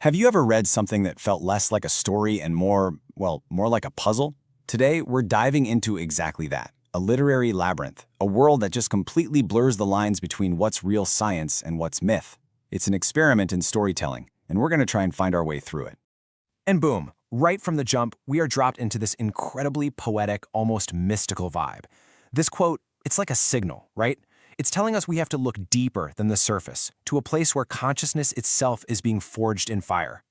Have you ever read something that felt less like a story and more like a puzzle? Today, we're diving into exactly that, a literary labyrinth, a world that just completely blurs the lines between what's real science and what's myth. It's an experiment in storytelling, and we're going to try and find our way through it. And boom, right from the jump, we are dropped into this incredibly poetic, almost mystical vibe. This quote, it's like a signal, right? It's telling us we have to look deeper than the surface, to a place where consciousness itself is being forged in fire.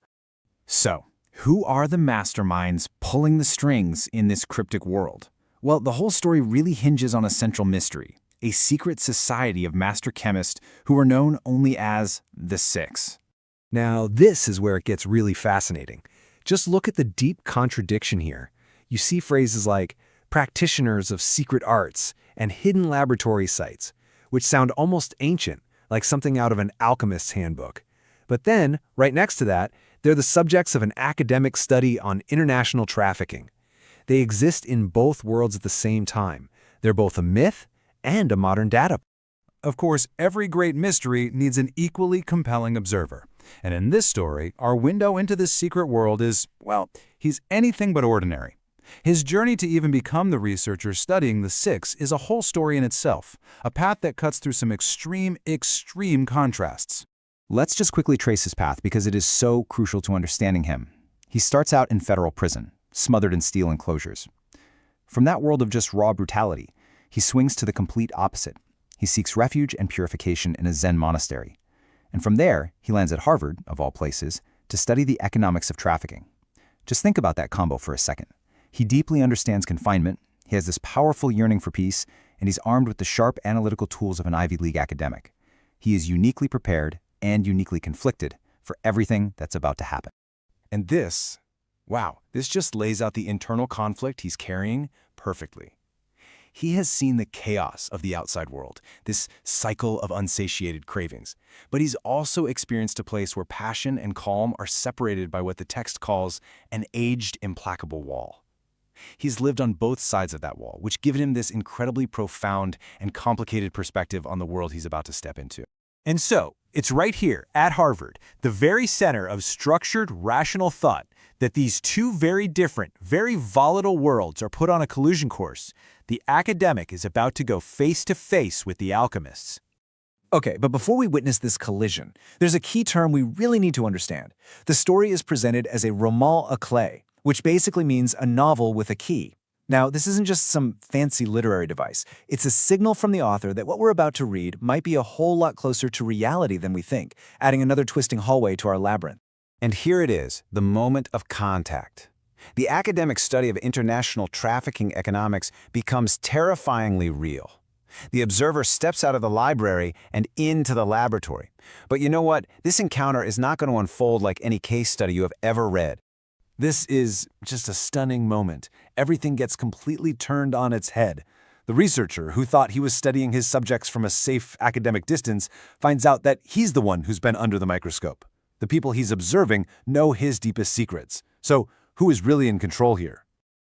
So, who are the masterminds pulling the strings in this cryptic world? Well, the whole story really hinges on a central mystery, a secret society of master chemists who are known only as the Six. Now, this is where it gets really fascinating. Just look at the deep contradiction here. You see phrases like practitioners of secret arts and hidden laboratory sites, which sound almost ancient, like something out of an alchemist's handbook. But then, right next to that, they're the subjects of an academic study on international trafficking. They exist in both worlds at the same time. They're both a myth and a modern data. Of course, every great mystery needs an equally compelling observer. And in this story, our window into this secret world is, well, he's anything but ordinary. His journey to even become the researcher studying the Six is a whole story in itself, a path that cuts through some extreme contrasts. Let's just quickly trace his path because it is so crucial to understanding him. He starts out in federal prison, smothered in steel enclosures. From that world of just raw brutality, he swings to the complete opposite. He seeks refuge and purification in a Zen monastery. And from there, he lands at Harvard, of all places, to study the economics of trafficking. Just think about that combo for a second. He deeply understands confinement, he has this powerful yearning for peace, and he's armed with the sharp analytical tools of an Ivy League academic. He is uniquely prepared and uniquely conflicted for everything that's about to happen. And this just lays out the internal conflict he's carrying perfectly. He has seen the chaos of the outside world, this cycle of unsatiated cravings. But he's also experienced a place where passion and calm are separated by what the text calls an aged, implacable wall. He's lived on both sides of that wall, which given him this incredibly profound and complicated perspective on the world he's about to step into. And so, it's right here at Harvard, the very center of structured, rational thought, that these two very different, very volatile worlds are put on a collision course. The academic is about to go face-to-face with the alchemists. Okay, but before we witness this collision, there's a key term we really need to understand. The story is presented as a roman à clef, which basically means a novel with a key. Now, this isn't just some fancy literary device. It's a signal from the author that what we're about to read might be a whole lot closer to reality than we think, adding another twisting hallway to our labyrinth. And here it is, the moment of contact. The academic study of international trafficking economics becomes terrifyingly real. The observer steps out of the library and into the laboratory. But you know what? This encounter is not going to unfold like any case study you have ever read. This is just a stunning moment. Everything gets completely turned on its head. The researcher, who thought he was studying his subjects from a safe academic distance, finds out that he's the one who's been under the microscope. The people he's observing know his deepest secrets. So, who is really in control here?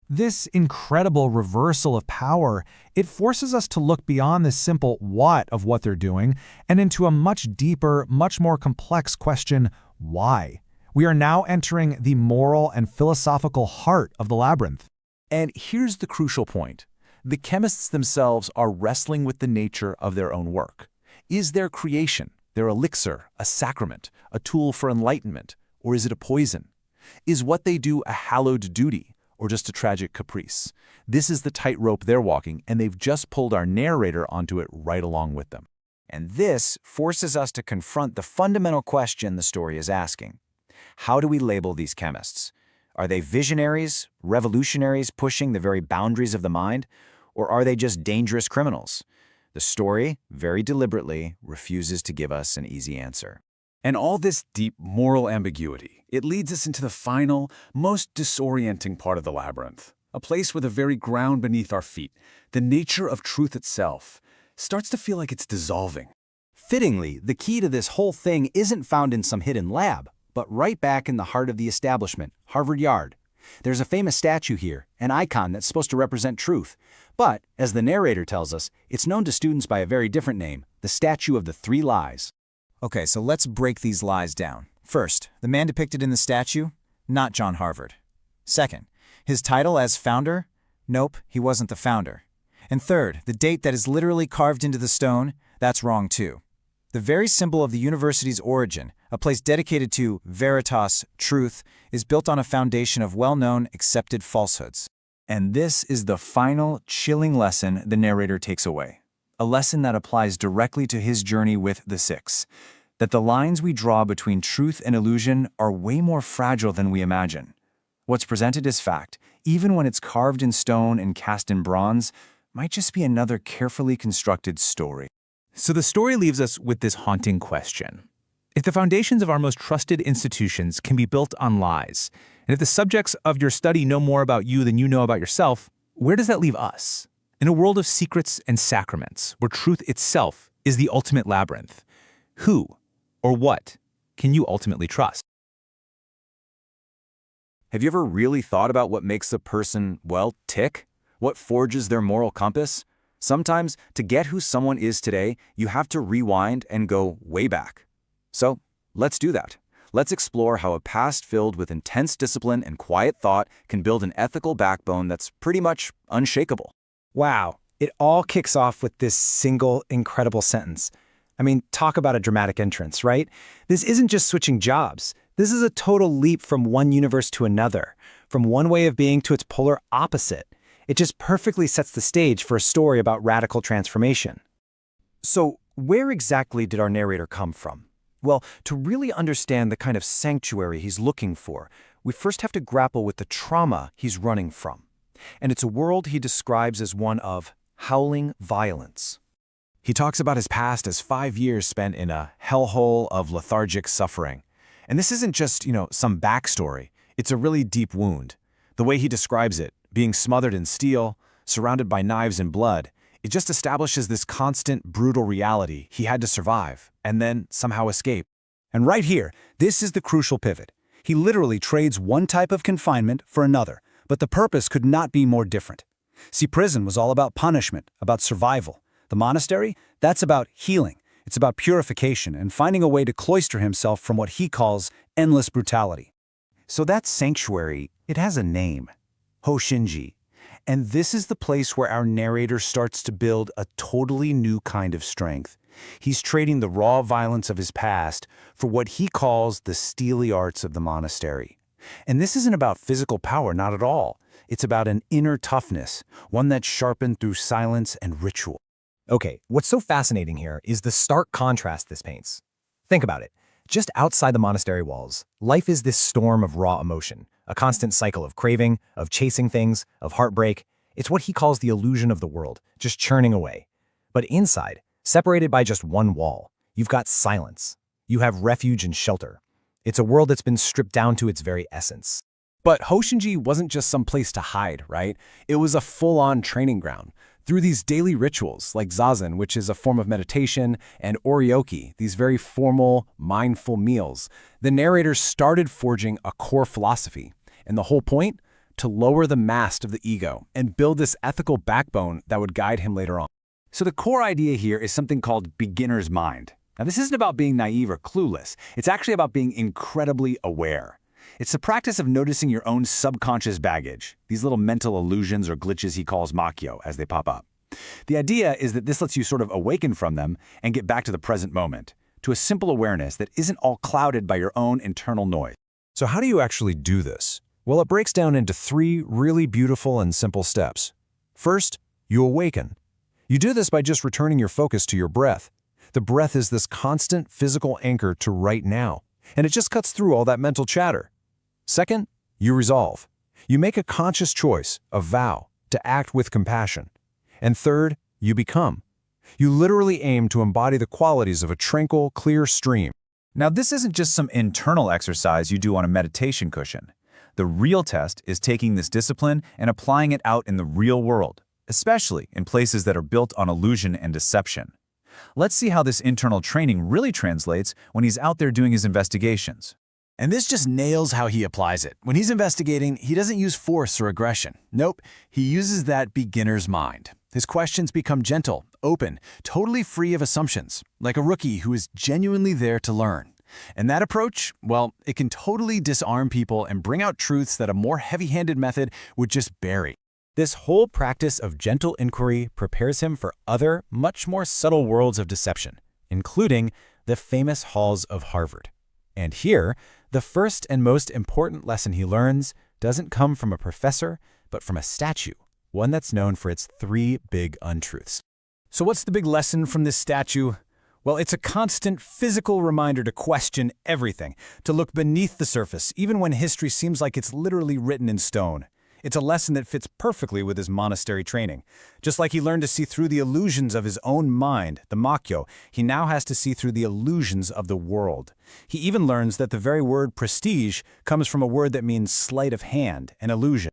This incredible reversal of power, it forces us to look beyond the simple what of what they're doing and into a much deeper, much more complex question, why? We are now entering the moral and philosophical heart of the labyrinth. And here's the crucial point. The chemists themselves are wrestling with the nature of their own work. Is their creation, their elixir, a sacrament, a tool for enlightenment, or is it a poison? Is what they do a hallowed duty, or just a tragic caprice? This is the tightrope they're walking, and they've just pulled our narrator onto it right along with them. And this forces us to confront the fundamental question the story is asking. How do we label these chemists? Are they visionaries, revolutionaries pushing the very boundaries of the mind, or are they just dangerous criminals? The story, very deliberately, refuses to give us an easy answer. And all this deep moral ambiguity, it leads us into the final, most disorienting part of the labyrinth, a place where the very ground beneath our feet, the nature of truth itself, starts to feel like it's dissolving. Fittingly, the key to this whole thing isn't found in some hidden lab, but right back in the heart of the establishment, Harvard Yard. There's a famous statue here, an icon that's supposed to represent truth. But, as the narrator tells us, it's known to students by a very different name, the Statue of the Three Lies. Okay, so let's break these lies down. First, the man depicted in the statue? Not John Harvard. Second, his title as founder? Nope, he wasn't the founder. And third, the date that is literally carved into the stone? That's wrong too. The very symbol of the university's origin, a place dedicated to veritas, truth, is built on a foundation of well-known, accepted falsehoods. And this is the final, chilling lesson the narrator takes away. A lesson that applies directly to his journey with the Six. That the lines we draw between truth and illusion are way more fragile than we imagine. What's presented as fact, even when it's carved in stone and cast in bronze, might just be another carefully constructed story. So the story leaves us with this haunting question. If the foundations of our most trusted institutions can be built on lies, and if the subjects of your study know more about you than you know about yourself, where does that leave us? In a world of secrets and sacraments, where truth itself is the ultimate labyrinth, who or what can you ultimately trust? Have you ever really thought about what makes a person, well, tick? What forges their moral compass? Sometimes, to get who someone is today, you have to rewind and go way back. So, let's do that. Let's explore how a past filled with intense discipline and quiet thought can build an ethical backbone that's pretty much unshakable. Wow, it all kicks off with this single incredible sentence. I mean, talk about a dramatic entrance, right? This isn't just switching jobs. This is a total leap from one universe to another, from one way of being to its polar opposite. It just perfectly sets the stage for a story about radical transformation. So, where exactly did our narrator come from? Well, to really understand the kind of sanctuary he's looking for, we first have to grapple with the trauma he's running from. And it's a world he describes as one of howling violence. He talks about his past as 5 years spent in a hellhole of lethargic suffering. And this isn't just, some backstory. It's a really deep wound. The way he describes it, being smothered in steel, surrounded by knives and blood, it just establishes this constant, brutal reality he had to survive, and then somehow escape. And right here, this is the crucial pivot. He literally trades one type of confinement for another, but the purpose could not be more different. See, prison was all about punishment, about survival. The monastery, that's about healing. It's about purification and finding a way to cloister himself from what he calls endless brutality. So that sanctuary, it has a name. Hoshinji. And this is the place where our narrator starts to build a totally new kind of strength. He's trading the raw violence of his past for what he calls the steely arts of the monastery. And this isn't about physical power, not at all. It's about an inner toughness, one that's sharpened through silence and ritual. Okay, what's so fascinating here is the stark contrast this paints. Think about it. Just outside the monastery walls, life is this storm of raw emotion, a constant cycle of craving, of chasing things, of heartbreak. It's what he calls the illusion of the world, just churning away. But inside, separated by just one wall, you've got silence. You have refuge and shelter. It's a world that's been stripped down to its very essence. But Hoshinji wasn't just some place to hide, right? It was a full-on training ground. Through these daily rituals, like zazen, which is a form of meditation, and oryoki, these very formal, mindful meals, the narrator started forging a core philosophy. And the whole point? To lower the mast of the ego and build this ethical backbone that would guide him later on. So the core idea here is something called beginner's mind. Now, this isn't about being naive or clueless. It's actually about being incredibly aware. It's the practice of noticing your own subconscious baggage, these little mental illusions or glitches he calls makyo as they pop up. The idea is that this lets you sort of awaken from them and get back to the present moment, to a simple awareness that isn't all clouded by your own internal noise. So how do you actually do this? Well, it breaks down into 3 really beautiful and simple steps. First, you awaken. You do this by just returning your focus to your breath. The breath is this constant physical anchor to right now, and it just cuts through all that mental chatter. Second, you resolve. You make a conscious choice, a vow, to act with compassion. And third, you become. You literally aim to embody the qualities of a tranquil, clear stream. Now, this isn't just some internal exercise you do on a meditation cushion. The real test is taking this discipline and applying it out in the real world, especially in places that are built on illusion and deception. Let's see how this internal training really translates when he's out there doing his investigations. And this just nails how he applies it. When he's investigating, he doesn't use force or aggression. Nope, he uses that beginner's mind. His questions become gentle, open, totally free of assumptions, like a rookie who is genuinely there to learn. And that approach, well, it can totally disarm people and bring out truths that a more heavy-handed method would just bury. This whole practice of gentle inquiry prepares him for other, much more subtle worlds of deception, including the famous halls of Harvard. And here, the first and most important lesson he learns doesn't come from a professor, but from a statue, one that's known for its 3 big untruths. So what's the big lesson from this statue? Well, it's a constant physical reminder to question everything, to look beneath the surface, even when history seems like it's literally written in stone. It's a lesson that fits perfectly with his monastery training. Just like he learned to see through the illusions of his own mind, the Makyo, he now has to see through the illusions of the world. He even learns that the very word prestige comes from a word that means sleight of hand, an illusion.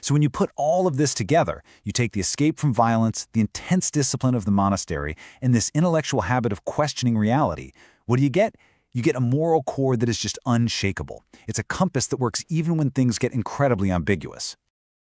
So when you put all of this together, you take the escape from violence, the intense discipline of the monastery, and this intellectual habit of questioning reality, what do you get? You get a moral core that is just unshakable. It's a compass that works even when things get incredibly ambiguous.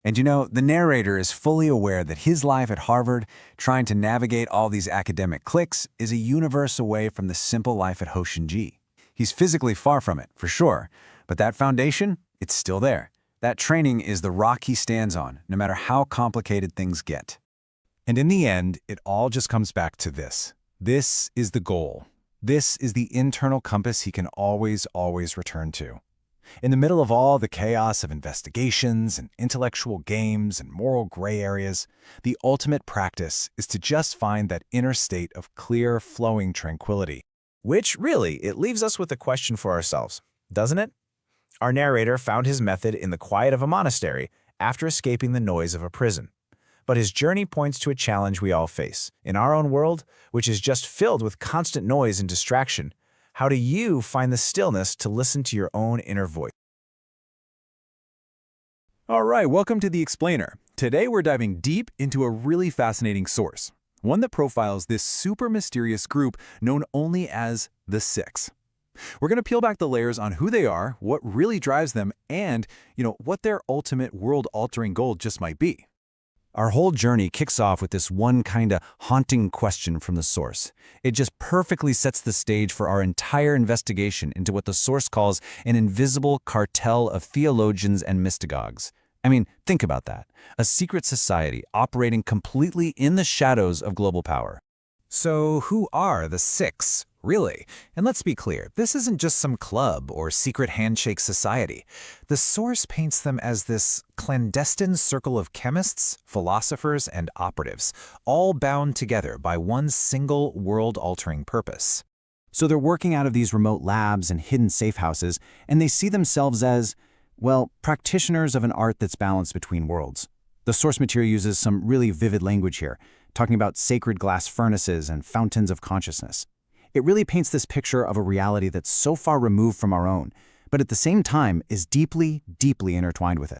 And you know, the narrator is fully aware that his life at Harvard, trying to navigate all these academic cliques, is a universe away from the simple life at Hoshinji. He's physically far from it, for sure, but that foundation, it's still there. That training is the rock he stands on, no matter how complicated things get. And in the end, it all just comes back to this. This is the goal. This is the internal compass he can always return to. In the middle of all the chaos of investigations and intellectual games and moral gray areas, the ultimate practice is to just find that inner state of clear, flowing tranquility. Which, really, it leaves us with a question for ourselves, doesn't it? Our narrator found his method in the quiet of a monastery after escaping the noise of a prison. But his journey points to a challenge we all face. In our own world, which is just filled with constant noise and distraction, how do you find the stillness to listen to your own inner voice? All right, welcome to The Explainer. Today we're diving deep into a really fascinating source, one that profiles this super mysterious group known only as the Six. We're going to peel back the layers on who they are, what really drives them, and, what their ultimate world-altering goal just might be. Our whole journey kicks off with this one kinda haunting question from the source. It just perfectly sets the stage for our entire investigation into what the source calls an invisible cartel of theologians and mystagogues. I mean, think about that. A secret society operating completely in the shadows of global power. So who are the Six, really? And let's be clear, this isn't just some club or secret handshake society. The source paints them as this clandestine circle of chemists, philosophers, and operatives, all bound together by one single world-altering purpose. So they're working out of these remote labs and hidden safe houses, and they see themselves as, well, practitioners of an art that's balanced between worlds. The source material uses some really vivid language here, talking about sacred glass furnaces and fountains of consciousness. It really paints this picture of a reality that's so far removed from our own, but at the same time is deeply, deeply intertwined with it.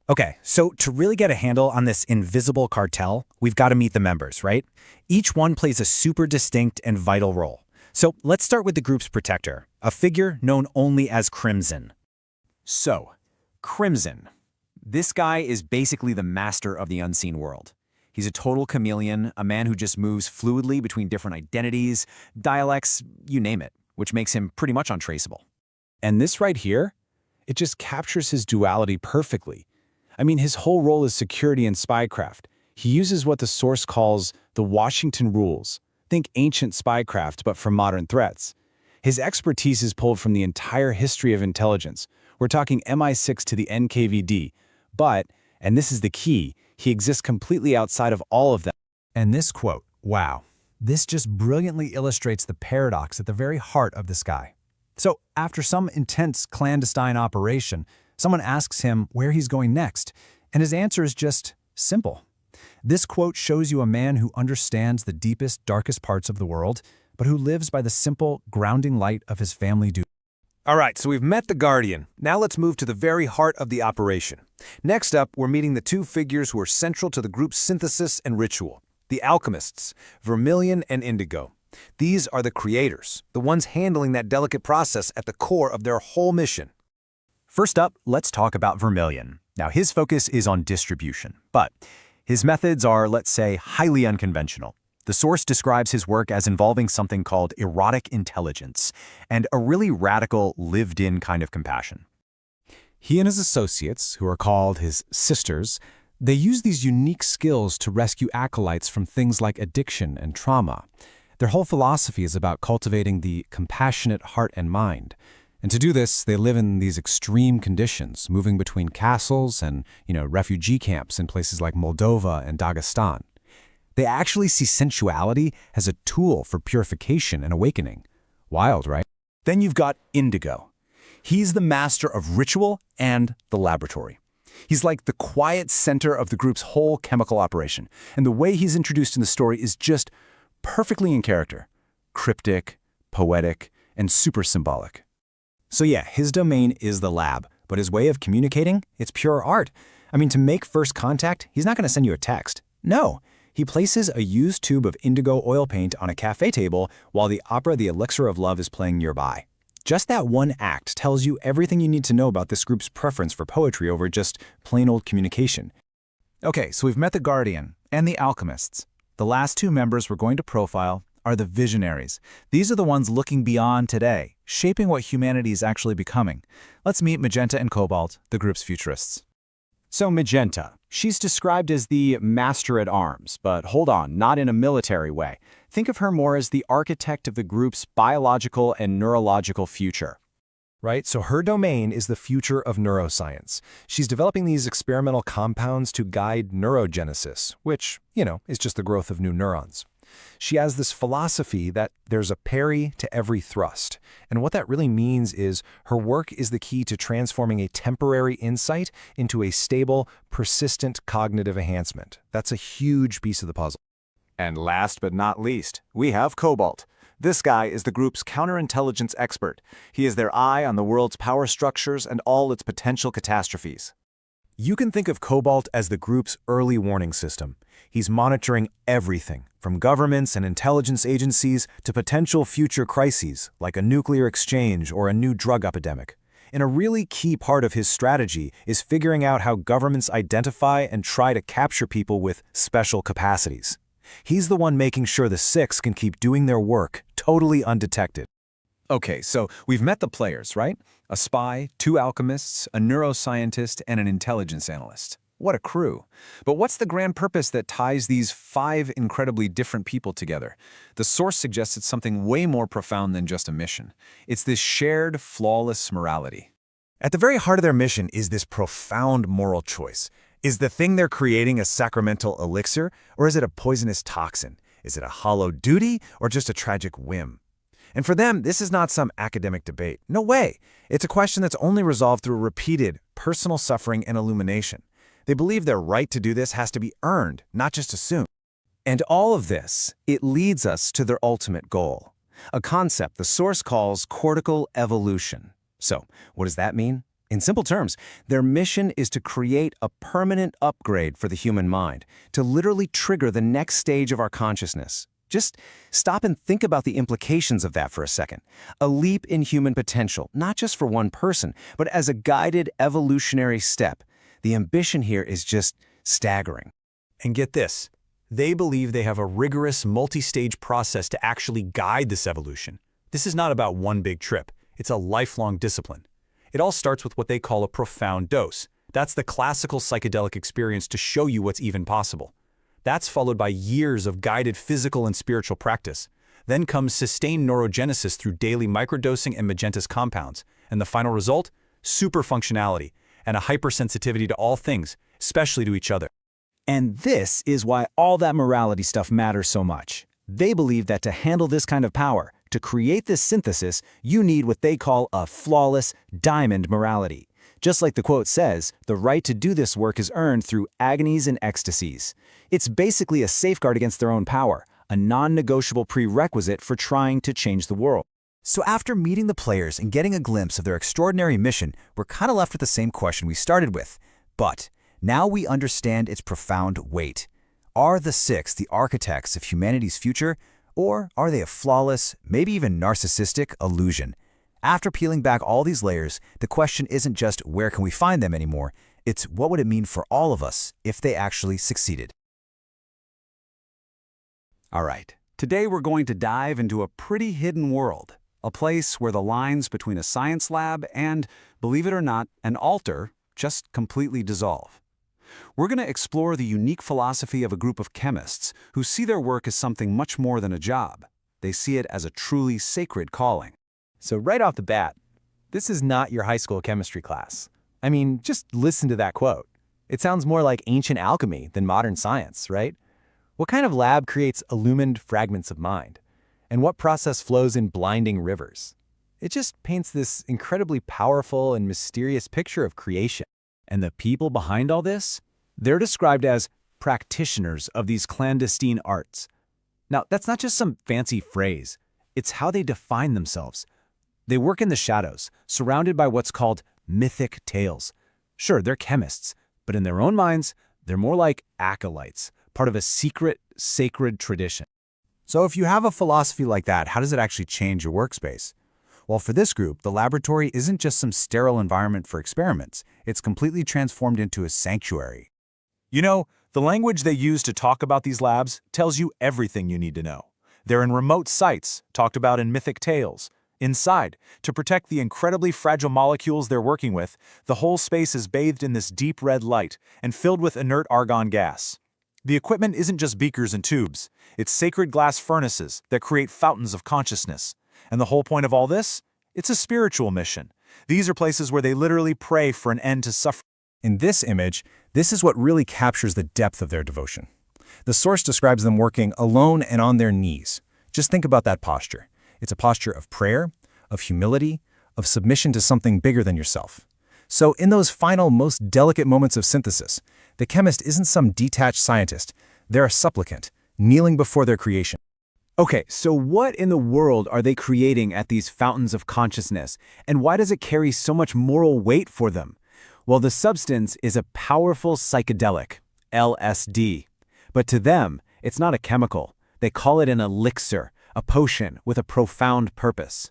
Okay, so to really get a handle on this invisible cartel, we've got to meet the members, right? Each one plays a super distinct and vital role. So let's start with the group's protector, a figure known only as Crimson. So, Crimson. This guy is basically the master of the unseen world. He's a total chameleon, a man who just moves fluidly between different identities, dialects, you name it, which makes him pretty much untraceable. And this right here, it just captures his duality perfectly. I mean, his whole role is security and spycraft. He uses what the source calls the Washington rules. Think ancient spycraft, but for modern threats. His expertise is pulled from the entire history of intelligence. We're talking MI6 to the NKVD. But, and this is the key, he exists completely outside of all of them. And this quote, wow, this just brilliantly illustrates the paradox at the very heart of this guy. So after some intense clandestine operation, someone asks him where he's going next, and his answer is just simple. This quote shows you a man who understands the deepest, darkest parts of the world, but who lives by the simple, grounding light of his family duty. All right, so we've met the Guardian. Now let's move to the very heart of the operation. Next up, we're meeting the two figures who are central to the group's synthesis and ritual, the alchemists, Vermilion and Indigo. These are the creators, the ones handling that delicate process at the core of their whole mission. First up, let's talk about Vermilion. Now, his focus is on distribution, but His methods are, let's say, highly unconventional. The source describes his work as involving something called erotic intelligence and a really radical, lived-in kind of compassion. He and his associates, who are called his sisters, they use these unique skills to rescue acolytes from things like addiction and trauma. Their whole philosophy is about cultivating the compassionate heart and mind. And to do this, they live in these extreme conditions, moving between castles and, refugee camps in places like Moldova and Dagestan. They actually see sensuality as a tool for purification and awakening. Wild, right? Then you've got Indigo. He's the master of ritual and the laboratory. He's like the quiet center of the group's whole chemical operation, and the way he's introduced in the story is just perfectly in character. Cryptic, poetic, and super symbolic. So yeah, his domain is the lab, but his way of communicating, it's pure art. I mean, to make first contact, he's not going to send you a text. No, he places a used tube of indigo oil paint on a cafe table while the opera The Elixir of Love is playing nearby. Just that one act tells you everything you need to know about this group's preference for poetry over just plain old communication. Okay, so we've met the Guardian and the Alchemists. The last two members we're going to profile are the Visionaries. These are the ones looking beyond today, shaping what humanity is actually becoming. Let's meet Magenta and Cobalt, the group's futurists. So Magenta, she's described as the master at arms, but hold on, not in a military way. Think of her more as the architect of the group's biological and neurological future. Right? So her domain is the future of neuroscience. She's developing these experimental compounds to guide neurogenesis, which, is just the growth of new neurons. She has this philosophy that there's a parry to every thrust. And what that really means is her work is the key to transforming a temporary insight into a stable, persistent cognitive enhancement. That's a huge piece of the puzzle. And last but not least, we have Cobalt. This guy is the group's counterintelligence expert. He is their eye on the world's power structures and all its potential catastrophes. You can think of Cobalt as the group's early warning system. He's monitoring everything, from governments and intelligence agencies to potential future crises, like a nuclear exchange or a new drug epidemic. And a really key part of his strategy is figuring out how governments identify and try to capture people with special capacities. He's the one making sure the Six can keep doing their work totally undetected. Okay, so we've met the players, right? A spy, two alchemists, a neuroscientist, and an intelligence analyst. What a crew. But what's the grand purpose that ties these 5 incredibly different people together? The source suggests it's something way more profound than just a mission. It's this shared, flawless morality. At the very heart of their mission is this profound moral choice. Is the thing they're creating a sacramental elixir, or is it a poisonous toxin? Is it a hollow duty, or just a tragic whim? And for them, this is not some academic debate. No way. It's a question that's only resolved through repeated, personal suffering and illumination. They believe their right to do this has to be earned, not just assumed. And all of this, it leads us to their ultimate goal, a concept the source calls cortical evolution. So, what does that mean? In simple terms, their mission is to create a permanent upgrade for the human mind, to literally trigger the next stage of our consciousness. Just stop and think about the implications of that for a second. A leap in human potential, not just for one person, but as a guided evolutionary step. The ambition here is just staggering. And get this, they believe they have a rigorous multi-stage process to actually guide this evolution. This is not about one big trip. It's a lifelong discipline. It all starts with what they call a profound dose. That's the classical psychedelic experience to show you what's even possible. That's followed by years of guided physical and spiritual practice. Then comes sustained neurogenesis through daily microdosing and Magenta's compounds. And the final result? Super functionality and a hypersensitivity to all things, especially to each other. And this is why all that morality stuff matters so much. They believe that to handle this kind of power, to create this synthesis, you need what they call a flawless diamond morality. Just like the quote says, the right to do this work is earned through agonies and ecstasies. It's basically a safeguard against their own power, a non-negotiable prerequisite for trying to change the world. So after meeting the players and getting a glimpse of their extraordinary mission, we're kind of left with the same question we started with. But now we understand its profound weight. Are the Six the architects of humanity's future, or are they a flawless, maybe even narcissistic illusion? After peeling back all these layers, the question isn't just where can we find them anymore, It's what would it mean for all of us if they actually succeeded. All right, today we're going to dive into a pretty hidden world, a place where the lines between a science lab and, believe it or not, an altar just completely dissolve. We're going to explore the unique philosophy of a group of chemists who see their work as something much more than a job. They see it as a truly sacred calling. So right off the bat, this is not your high school chemistry class. I mean, just listen to that quote. It sounds more like ancient alchemy than modern science, right? What kind of lab creates illumined fragments of mind? And what process flows in blinding rivers? It just paints this incredibly powerful and mysterious picture of creation. And the people behind all this? They're described as practitioners of these clandestine arts. Now, that's not just some fancy phrase. It's how they define themselves. They work in the shadows, surrounded by what's called mythic tales. Sure, they're chemists, but in their own minds, they're more like acolytes, part of a secret, sacred tradition. So if you have a philosophy like that, how does it actually change your workspace? Well, for this group, the laboratory isn't just some sterile environment for experiments. It's completely transformed into a sanctuary. You know, the language they use to talk about these labs tells you everything you need to know. They're in remote sites, talked about in mythic tales. Inside, to protect the incredibly fragile molecules they're working with, the whole space is bathed in this deep red light and filled with inert argon gas. The equipment isn't just beakers and tubes. It's sacred glass furnaces that create fountains of consciousness. And the whole point of all this? It's a spiritual mission. These are places where they literally pray for an end to suffering. In this image, this is what really captures the depth of their devotion. The source describes them working alone and on their knees. Just think about that posture. It's a posture of prayer, of humility, of submission to something bigger than yourself. So in those final, most delicate moments of synthesis, the chemist isn't some detached scientist. They're a supplicant, kneeling before their creation. Okay, so what in the world are they creating at these fountains of consciousness, and why does it carry so much moral weight for them? Well, the substance is a powerful psychedelic, LSD. But to them, it's not a chemical. They call it an elixir, a potion with a profound purpose.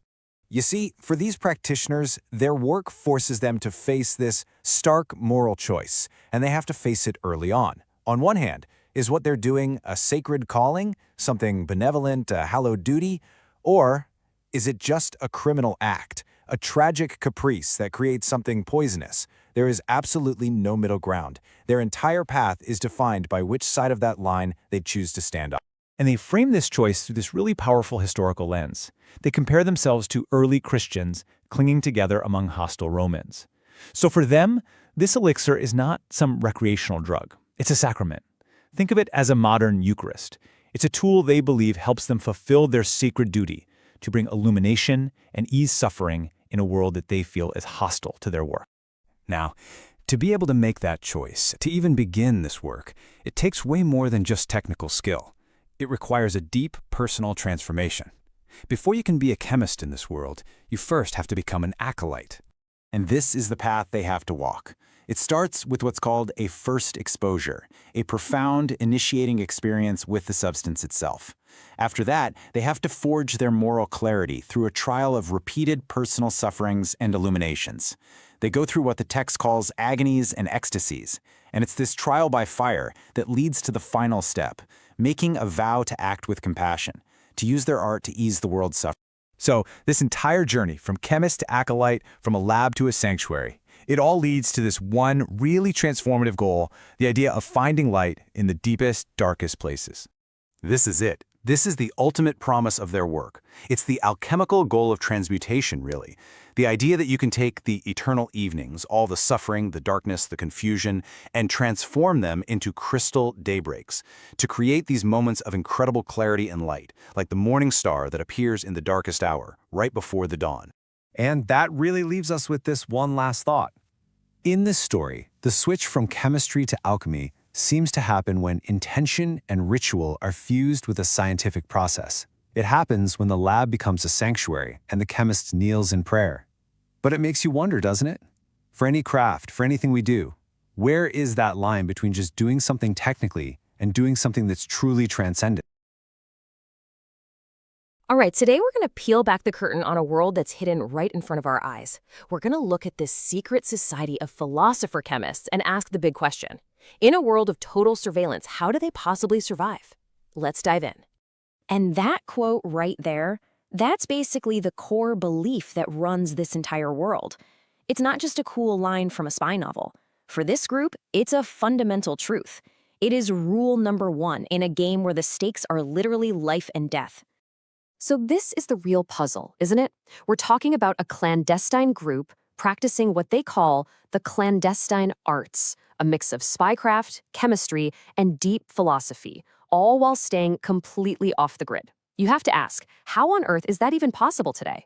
You see, for these practitioners, their work forces them to face this stark moral choice, and they have to face it early on. On one hand, is what they're doing a sacred calling, something benevolent, a hallowed duty? Or is it just a criminal act, a tragic caprice that creates something poisonous? There is absolutely no middle ground. Their entire path is defined by which side of that line they choose to stand on. And they frame this choice through this really powerful historical lens. They compare themselves to early Christians clinging together among hostile Romans. So for them, this elixir is not some recreational drug. It's a sacrament. Think of it as a modern Eucharist. It's a tool they believe helps them fulfill their sacred duty to bring illumination and ease suffering in a world that they feel is hostile to their work. Now, to be able to make that choice, to even begin this work, it takes way more than just technical skill. It requires a deep personal transformation. Before you can be a chemist in this world, you first have to become an acolyte. And this is the path they have to walk. It starts with what's called a first exposure, a profound initiating experience with the substance itself. After that, they have to forge their moral clarity through a trial of repeated personal sufferings and illuminations. They go through what the text calls agonies and ecstasies, and it's this trial by fire that leads to the final step, making a vow to act with compassion, to use their art to ease the world's suffering. So this entire journey, from chemist to acolyte, from a lab to a sanctuary, it all leads to this one really transformative goal, the idea of finding light in the deepest, darkest places. This is it. This is the ultimate promise of their work. It's the alchemical goal of transmutation, really. The idea that you can take the eternal evenings, all the suffering, the darkness, the confusion, and transform them into crystal daybreaks, to create these moments of incredible clarity and light, like the morning star that appears in the darkest hour, right before the dawn. And that really leaves us with this one last thought. In this story, the switch from chemistry to alchemy seems to happen when intention and ritual are fused with a scientific process. It happens when the lab becomes a sanctuary and the chemist kneels in prayer. But it makes you wonder, doesn't it? For any craft, for anything we do, where is that line between just doing something technically and doing something that's truly transcendent? All right, today we're going to peel back the curtain on a world that's hidden right in front of our eyes. We're going to look at this secret society of philosopher chemists and ask the big question. In a world of total surveillance, how do they possibly survive? Let's dive in. And that quote right there, that's basically the core belief that runs this entire world. It's not just a cool line from a spy novel. For this group, it's a fundamental truth. It is rule number one in a game where the stakes are literally life and death. So this is the real puzzle, isn't it? We're talking about a clandestine group practicing what they call the clandestine arts, a mix of spycraft, chemistry, and deep philosophy, all while staying completely off the grid. You have to ask, how on earth is that even possible today?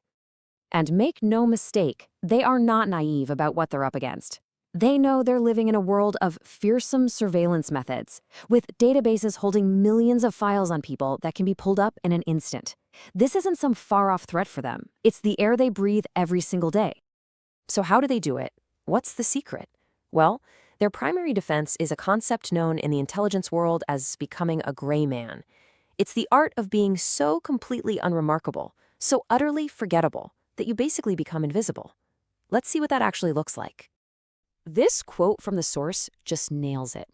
And make no mistake, they are not naive about what they're up against. They know they're living in a world of fearsome surveillance methods, with databases holding millions of files on people that can be pulled up in an instant. This isn't some far-off threat for them. It's the air they breathe every single day. So how do they do it? What's the secret? Well, their primary defense is a concept known in the intelligence world as becoming a gray man. It's the art of being so completely unremarkable, so utterly forgettable, that you basically become invisible. Let's see what that actually looks like. This quote from the source just nails it.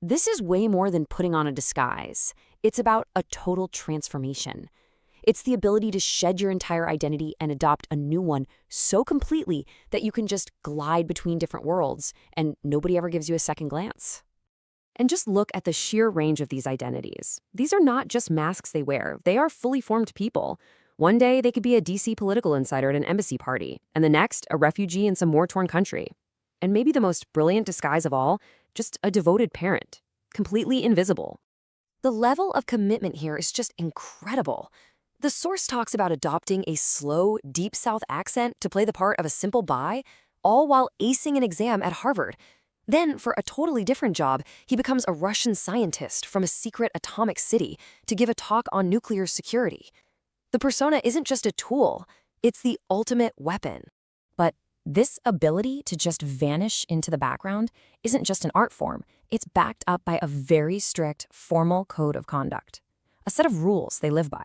This is way more than putting on a disguise. It's about a total transformation. It's the ability to shed your entire identity and adopt a new one so completely that you can just glide between different worlds and nobody ever gives you a second glance. And just look at the sheer range of these identities. These are not just masks they wear. They are fully formed people. One day, they could be a DC political insider at an embassy party, and the next, a refugee in some war-torn country. And maybe the most brilliant disguise of all, just a devoted parent, completely invisible. The level of commitment here is just incredible. The source talks about adopting a slow, deep South accent to play the part of a simple buy, all while acing an exam at Harvard. Then, for a totally different job, he becomes a Russian scientist from a secret atomic city to give a talk on nuclear security. The persona isn't just a tool, it's the ultimate weapon. But this ability to just vanish into the background isn't just an art form. It's backed up by a very strict, formal code of conduct, a set of rules they live by.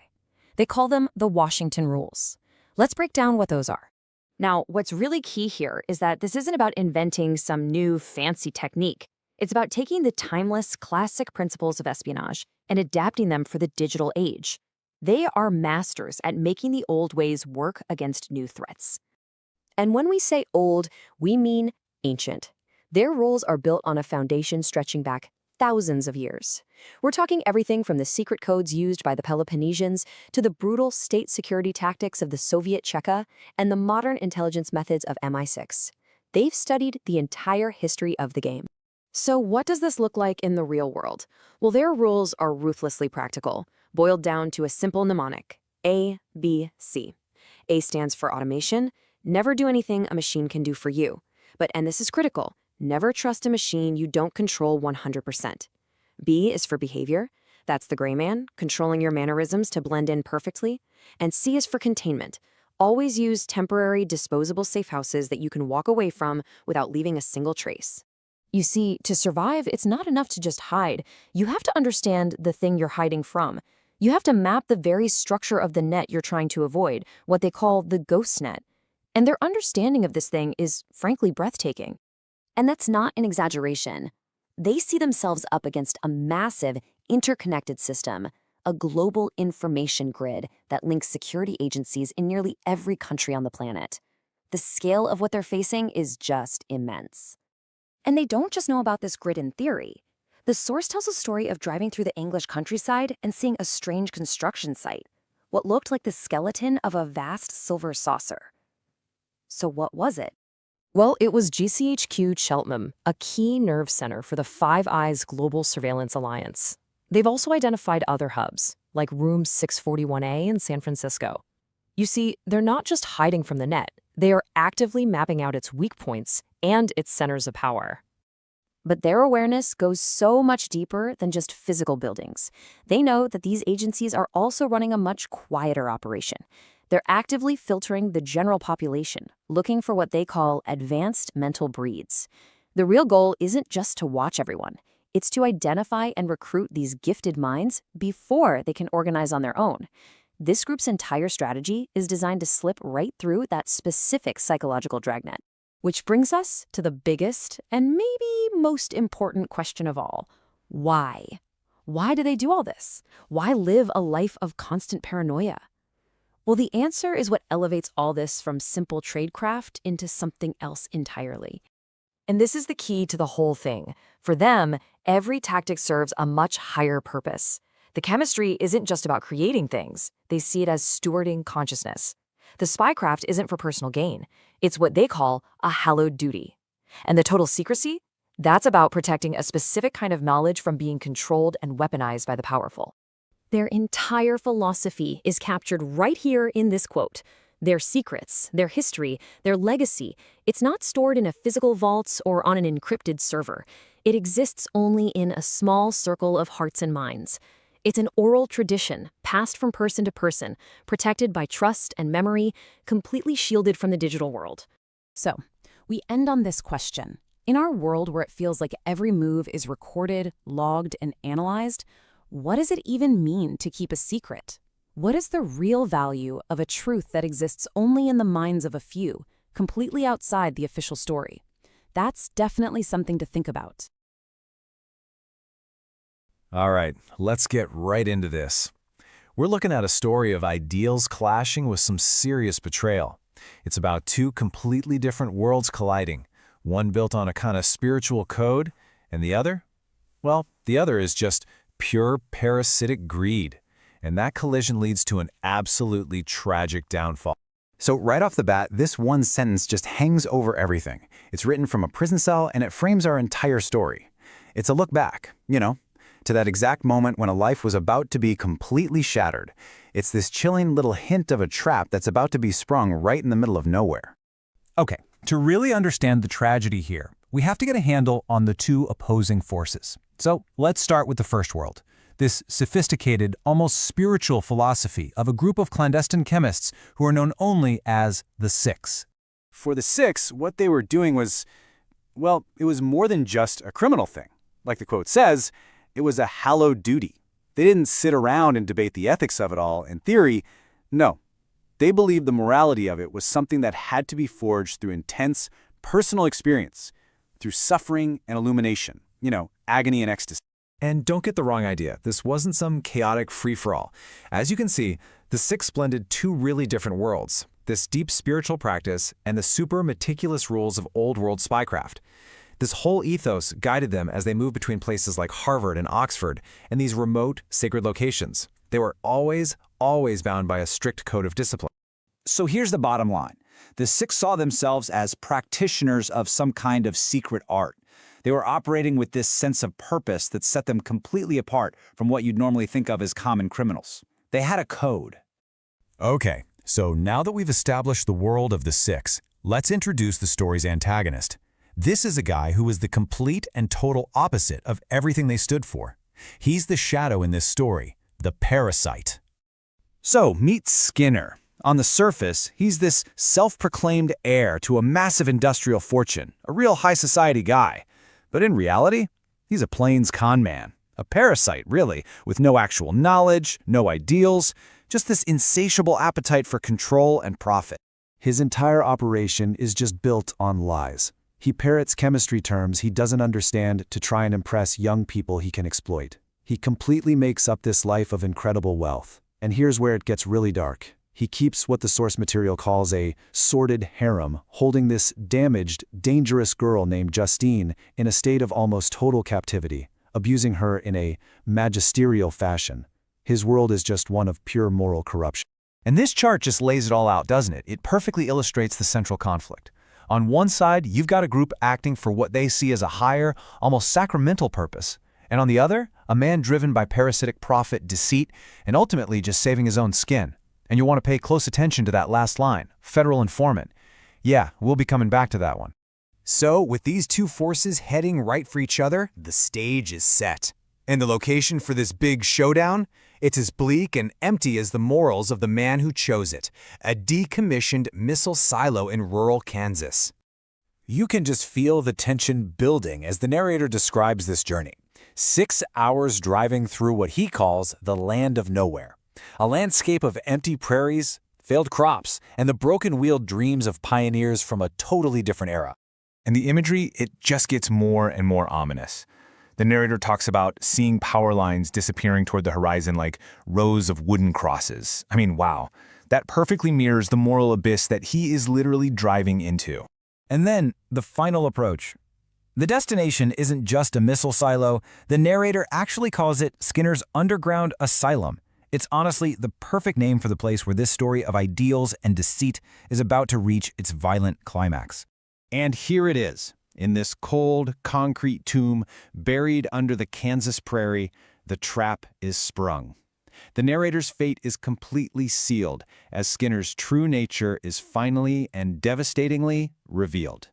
They call them the Washington Rules. Let's break down what those are. Now, what's really key here is that this isn't about inventing some new fancy technique. It's about taking the timeless, classic principles of espionage and adapting them for the digital age. They are masters at making the old ways work against new threats. And when we say old, we mean ancient. Their rules are built on a foundation stretching back thousands of years. We're talking everything from the secret codes used by the Peloponnesians to the brutal state security tactics of the Soviet Cheka and the modern intelligence methods of MI6. They've studied the entire history of the game. So what does this look like in the real world? Well, their rules are ruthlessly practical, boiled down to a simple mnemonic, A, B, C. A stands for automation. Never do anything a machine can do for you. But, and this is critical, never trust a machine you don't control 100%. B is for behavior. That's the gray man, controlling your mannerisms to blend in perfectly. And C is for containment. Always use temporary, disposable safe houses that you can walk away from without leaving a single trace. You see, to survive, it's not enough to just hide. You have to understand the thing you're hiding from. You have to map the very structure of the net you're trying to avoid, what they call the ghost net. And their understanding of this thing is, frankly, breathtaking. And that's not an exaggeration. They see themselves up against a massive, interconnected system, a global information grid that links security agencies in nearly every country on the planet. The scale of what they're facing is just immense. And they don't just know about this grid in theory. The source tells a story of driving through the English countryside and seeing a strange construction site, what looked like the skeleton of a vast silver saucer. So what was it? Well, it was GCHQ Cheltenham, a key nerve center for the Five Eyes Global Surveillance Alliance. They've also identified other hubs, like Room 641A in San Francisco. You see, they're not just hiding from the net, they are actively mapping out its weak points and its centers of power. But their awareness goes so much deeper than just physical buildings. They know that these agencies are also running a much quieter operation. They're actively filtering the general population, looking for what they call advanced mental breeds. The real goal isn't just to watch everyone. It's to identify and recruit these gifted minds before they can organize on their own. This group's entire strategy is designed to slip right through that specific psychological dragnet. Which brings us to the biggest and maybe most important question of all. Why? Why do they do all this? Why live a life of constant paranoia? Well, the answer is what elevates all this from simple tradecraft into something else entirely. And this is the key to the whole thing. For them, every tactic serves a much higher purpose. The chemistry isn't just about creating things. They see it as stewarding consciousness. The spycraft isn't for personal gain. It's what they call a hallowed duty. And the total secrecy? That's about protecting a specific kind of knowledge from being controlled and weaponized by the powerful. Their entire philosophy is captured right here in this quote. Their secrets, their history, their legacy, it's not stored in a physical vault or on an encrypted server. It exists only in a small circle of hearts and minds. It's an oral tradition, passed from person to person, protected by trust and memory, completely shielded from the digital world. So, we end on this question. In our world where it feels like every move is recorded, logged, and analyzed, what does it even mean to keep a secret? What is the real value of a truth that exists only in the minds of a few, completely outside the official story? That's definitely something to think about. All right, let's get right into this. We're looking at a story of ideals clashing with some serious betrayal. It's about two completely different worlds colliding, one built on a kind of spiritual code, and the other? Well, the other is just pure parasitic greed. And that collision leads to an absolutely tragic downfall. So right off the bat, this one sentence just hangs over everything. It's written from a prison cell and it frames our entire story. It's a look back, to that exact moment when a life was about to be completely shattered. It's this chilling little hint of a trap that's about to be sprung right in the middle of nowhere. Okay, to really understand the tragedy here, we have to get a handle on the two opposing forces. So let's start with the first world. This sophisticated, almost spiritual philosophy of a group of clandestine chemists who are known only as the Six. For the Six, what they were doing was, well, it was more than just a criminal thing. Like the quote says, it was a hallowed duty. They didn't sit around and debate the ethics of it all. In theory, no. They believed the morality of it was something that had to be forged through intense, personal experience, through suffering and illumination, agony and ecstasy. And don't get the wrong idea, this wasn't some chaotic free-for-all. As you can see, the Six blended two really different worlds, this deep spiritual practice and the super meticulous rules of old-world spycraft. This whole ethos guided them as they moved between places like Harvard and Oxford and these remote, sacred locations. They were always bound by a strict code of discipline. So here's the bottom line. The Six saw themselves as practitioners of some kind of secret art. They were operating with this sense of purpose that set them completely apart from what you'd normally think of as common criminals. They had a code. Okay, so now that we've established the world of the Six, let's introduce the story's antagonist. This is a guy who is the complete and total opposite of everything they stood for. He's the shadow in this story, the parasite. So meet Skinner. On the surface, he's this self-proclaimed heir to a massive industrial fortune, a real high society guy. But in reality, he's a plains con man, a parasite, really, with no actual knowledge, no ideals, just this insatiable appetite for control and profit. His entire operation is just built on lies. He parrots chemistry terms he doesn't understand to try and impress young people he can exploit. He completely makes up this life of incredible wealth. And here's where it gets really dark. He keeps what the source material calls a sordid harem, holding this damaged, dangerous girl named Justine in a state of almost total captivity, abusing her in a magisterial fashion. His world is just one of pure moral corruption. And this chart just lays it all out, doesn't it? It perfectly illustrates the central conflict. On one side, you've got a group acting for what they see as a higher, almost sacramental purpose. And on the other, a man driven by parasitic profit, deceit, and ultimately just saving his own skin. And you'll want to pay close attention to that last line, federal informant. Yeah, we'll be coming back to that one. So, with these two forces heading right for each other, the stage is set. And the location for this big showdown? It's as bleak and empty as the morals of the man who chose it, a decommissioned missile silo in rural Kansas. You can just feel the tension building as the narrator describes this journey. 6 hours driving through what he calls the land of nowhere. A landscape of empty prairies, failed crops, and the broken-wheeled dreams of pioneers from a totally different era. And the imagery, it just gets more and more ominous. The narrator talks about seeing power lines disappearing toward the horizon like rows of wooden crosses. I mean, wow. That perfectly mirrors the moral abyss that he is literally driving into. And then, the final approach. The destination isn't just a missile silo. The narrator actually calls it Skinner's underground asylum. It's honestly the perfect name for the place where this story of ideals and deceit is about to reach its violent climax. And here it is, in this cold, concrete tomb buried under the Kansas prairie, the trap is sprung. The narrator's fate is completely sealed as Skinner's true nature is finally and devastatingly revealed.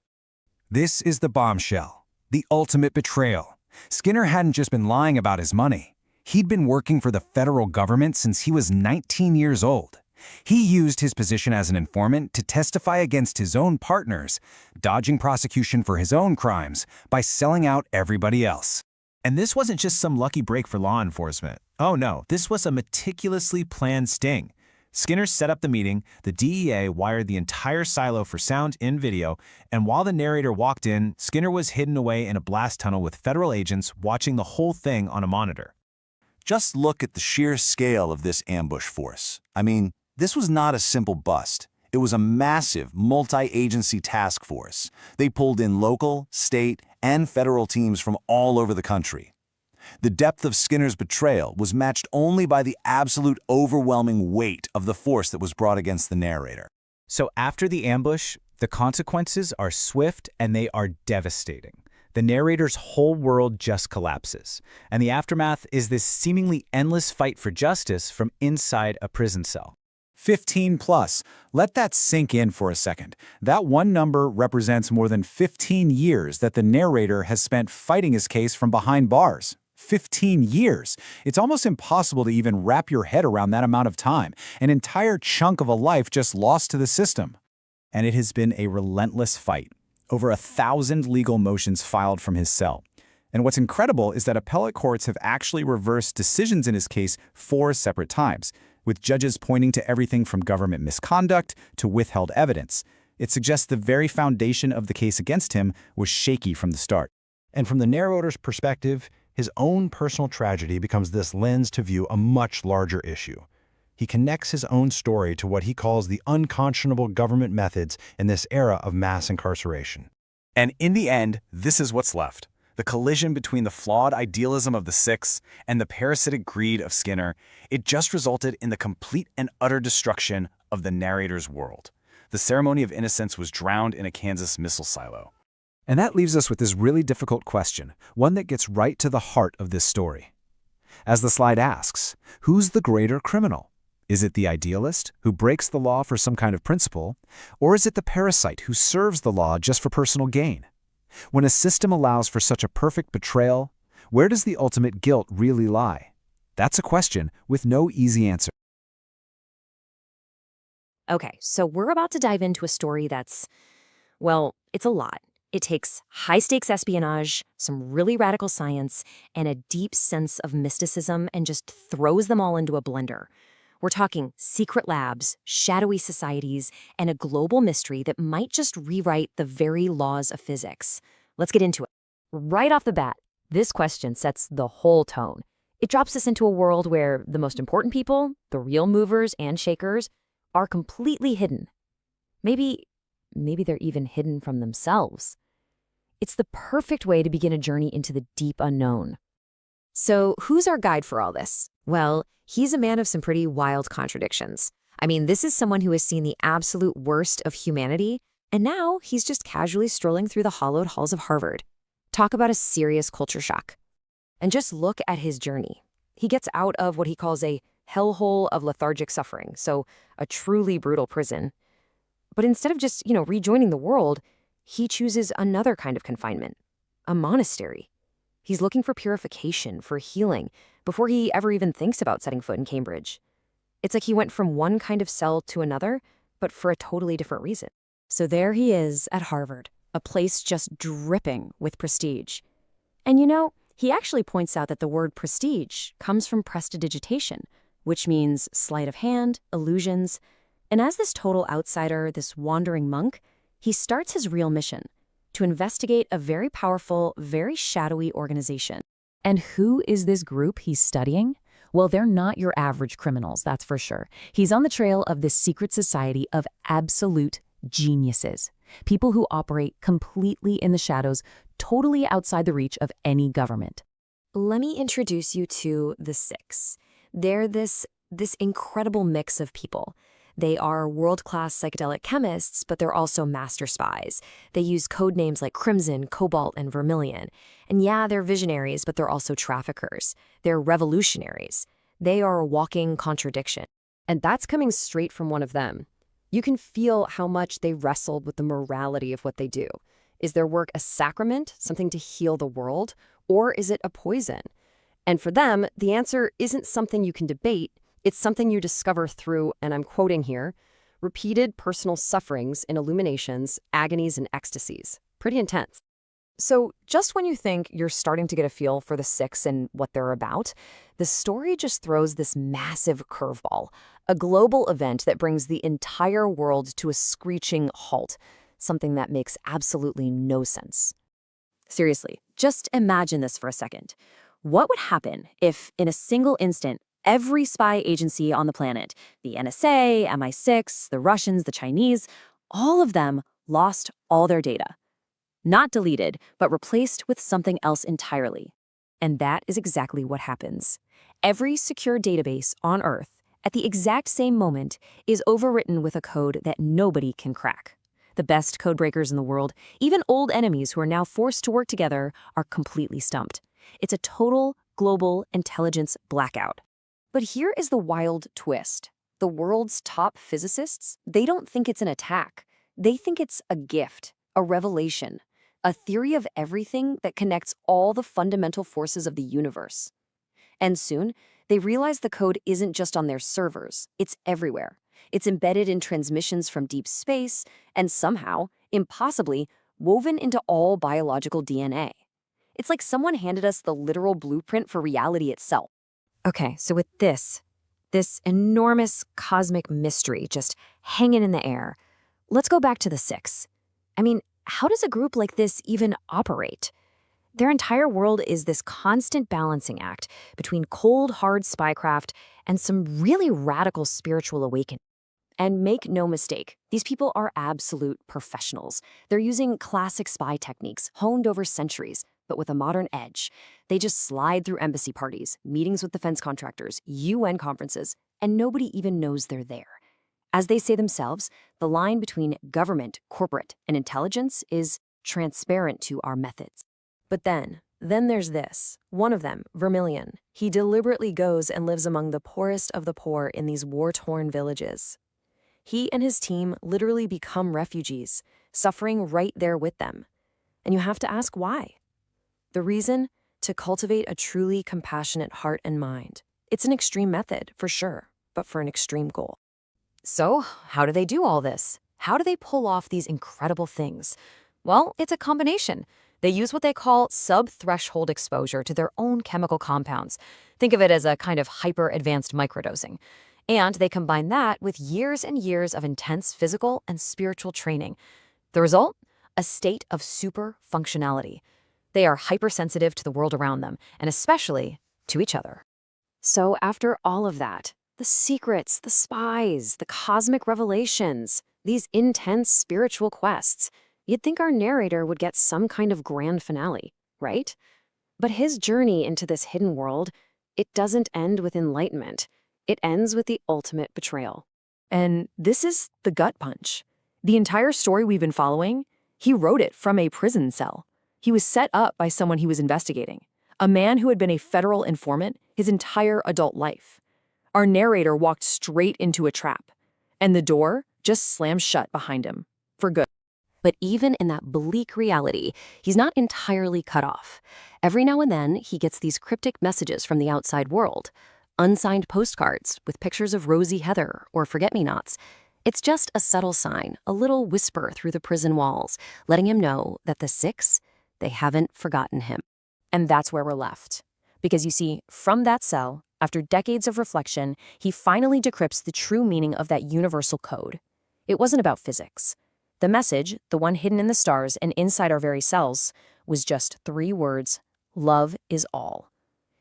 This is the bombshell, the ultimate betrayal. Skinner hadn't just been lying about his money. He'd been working for the federal government since he was 19 years old. He used his position as an informant to testify against his own partners, dodging prosecution for his own crimes by selling out everybody else. And this wasn't just some lucky break for law enforcement. Oh no, this was a meticulously planned sting. Skinner set up the meeting, the DEA wired the entire silo for sound and video, and while the narrator walked in, Skinner was hidden away in a blast tunnel with federal agents watching the whole thing on a monitor. Just look at the sheer scale of this ambush force. I mean, this was not a simple bust. It was a massive, multi-agency task force. They pulled in local, state, and federal teams from all over the country. The depth of Skinner's betrayal was matched only by the absolute overwhelming weight of the force that was brought against the narrator. So after the ambush, the consequences are swift and they are devastating. The narrator's whole world just collapses, and the aftermath is this seemingly endless fight for justice from inside a prison cell. 15 plus. Let that sink in for a second. That one number represents more than 15 years that the narrator has spent fighting his case from behind bars. 15 years. It's almost impossible to even wrap your head around that amount of time. An entire chunk of a life just lost to the system. And it has been a relentless fight. Over 1,000 legal motions filed from his cell. And what's incredible is that appellate courts have actually reversed decisions in his case 4 separate times, with judges pointing to everything from government misconduct to withheld evidence. It suggests the very foundation of the case against him was shaky from the start. And from the narrator's perspective, his own personal tragedy becomes this lens to view a much larger issue. He connects his own story to what he calls the unconscionable government methods in this era of mass incarceration. And in the end, this is what's left. The collision between the flawed idealism of the Six and the parasitic greed of Skinner, it just resulted in the complete and utter destruction of the narrator's world. The ceremony of innocence was drowned in a Kansas missile silo. And that leaves us with this really difficult question, one that gets right to the heart of this story. As the slide asks, who's the greater criminal? Is it the idealist who breaks the law for some kind of principle, or is it the parasite who serves the law just for personal gain? When a system allows for such a perfect betrayal, where does the ultimate guilt really lie? That's a question with no easy answer. Okay, so we're about to dive into a story that's, well, it's a lot. It takes high-stakes espionage, some really radical science, and a deep sense of mysticism and just throws them all into a blender. We're talking secret labs, shadowy societies, and a global mystery that might just rewrite the very laws of physics. Let's get into it. Right off the bat, this question sets the whole tone. It drops us into a world where the most important people, the real movers and shakers, are completely hidden. Maybe they're even hidden from themselves. It's the perfect way to begin a journey into the deep unknown. So who's our guide for all this? Well, he's a man of some pretty wild contradictions. I mean, this is someone who has seen the absolute worst of humanity, and now he's just casually strolling through the hallowed halls of Harvard. Talk about a serious culture shock. And just look at his journey. He gets out of what he calls a hellhole of lethargic suffering, so a truly brutal prison. But instead of just, rejoining the world, he chooses another kind of confinement, a monastery. He's looking for purification, for healing, before he ever even thinks about setting foot in Cambridge. It's like he went from one kind of cell to another, but for a totally different reason. So there he is at Harvard, a place just dripping with prestige. And he actually points out that the word prestige comes from prestidigitation, which means sleight of hand, illusions. And as this total outsider, this wandering monk, he starts his real mission, to investigate a very powerful, very shadowy organization. And who is this group he's studying? Well, they're not your average criminals, that's for sure. He's on the trail of this secret society of absolute geniuses. People who operate completely in the shadows, totally outside the reach of any government. Let me introduce you to the Six. They're this incredible mix of people. They are world-class psychedelic chemists, but they're also master spies. They use code names like Crimson, Cobalt, and Vermilion. And yeah, they're visionaries, but they're also traffickers. They're revolutionaries. They are a walking contradiction. And that's coming straight from one of them. You can feel how much they wrestled with the morality of what they do. Is their work a sacrament, something to heal the world, or is it a poison? And for them, the answer isn't something you can debate. It's something you discover through, and I'm quoting here, repeated personal sufferings in illuminations, agonies, and ecstasies. Pretty intense. So just when you think you're starting to get a feel for the Six and what they're about, the story just throws this massive curveball, a global event that brings the entire world to a screeching halt, something that makes absolutely no sense. Seriously, just imagine this for a second. What would happen if, in a single instant, every spy agency on the planet, the NSA, MI6, the Russians, the Chinese, all of them lost all their data? Not deleted, but replaced with something else entirely. And that is exactly what happens. Every secure database on Earth, at the exact same moment, is overwritten with a code that nobody can crack. The best codebreakers in the world, even old enemies who are now forced to work together, are completely stumped. It's a total global intelligence blackout. But here is the wild twist. The world's top physicists, they don't think it's an attack. They think it's a gift, a revelation, a theory of everything that connects all the fundamental forces of the universe. And soon, they realize the code isn't just on their servers, it's everywhere. It's embedded in transmissions from deep space, and somehow, impossibly, woven into all biological DNA. It's like someone handed us the literal blueprint for reality itself. Okay, so with this enormous cosmic mystery just hanging in the air, let's go back to the Six. I mean, how does a group like this even operate? Their entire world is this constant balancing act between cold, hard spycraft and some really radical spiritual awakening. And make no mistake, these people are absolute professionals. They're using classic spy techniques honed over centuries, but with a modern edge. They just slide through embassy parties, meetings with defense contractors, UN conferences, and nobody even knows they're there. As they say themselves, the line between government, corporate, and intelligence is transparent to our methods. But then there's this. One of them, Vermilion. He deliberately goes and lives among the poorest of the poor in these war-torn villages. He and his team literally become refugees, suffering right there with them. And you have to ask why. The reason? To cultivate a truly compassionate heart and mind. It's an extreme method, for sure, but for an extreme goal. So, how do they do all this? How do they pull off these incredible things? Well, it's a combination. They use what they call sub-threshold exposure to their own chemical compounds. Think of it as a kind of hyper-advanced microdosing. And they combine that with years and years of intense physical and spiritual training. The result? A state of super functionality. They are hypersensitive to the world around them, and especially to each other. So after all of that, the secrets, the spies, the cosmic revelations, these intense spiritual quests, you'd think our narrator would get some kind of grand finale, right? But his journey into this hidden world, it doesn't end with enlightenment. It ends with the ultimate betrayal. And this is the gut punch. The entire story we've been following, he wrote it from a prison cell. He was set up by someone he was investigating, a man who had been a federal informant his entire adult life. Our narrator walked straight into a trap, and the door just slammed shut behind him, for good. But even in that bleak reality, he's not entirely cut off. Every now and then, he gets these cryptic messages from the outside world, unsigned postcards with pictures of rosy heather or forget-me-nots. It's just a subtle sign, a little whisper through the prison walls, letting him know that the Six, they haven't forgotten him. And that's where we're left. Because you see, from that cell, After decades of reflection, he finally decrypts the true meaning of that universal code. It wasn't about physics. The message, the one hidden in the stars and inside our very cells, was just 3 words: love is all.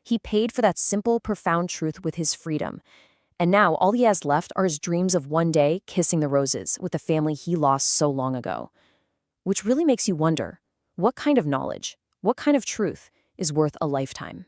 He paid for that simple, profound truth with his freedom. And now all he has left are his dreams of one day kissing the roses with the family he lost so long ago. Which really makes you wonder, what kind of knowledge, what kind of truth is worth a lifetime?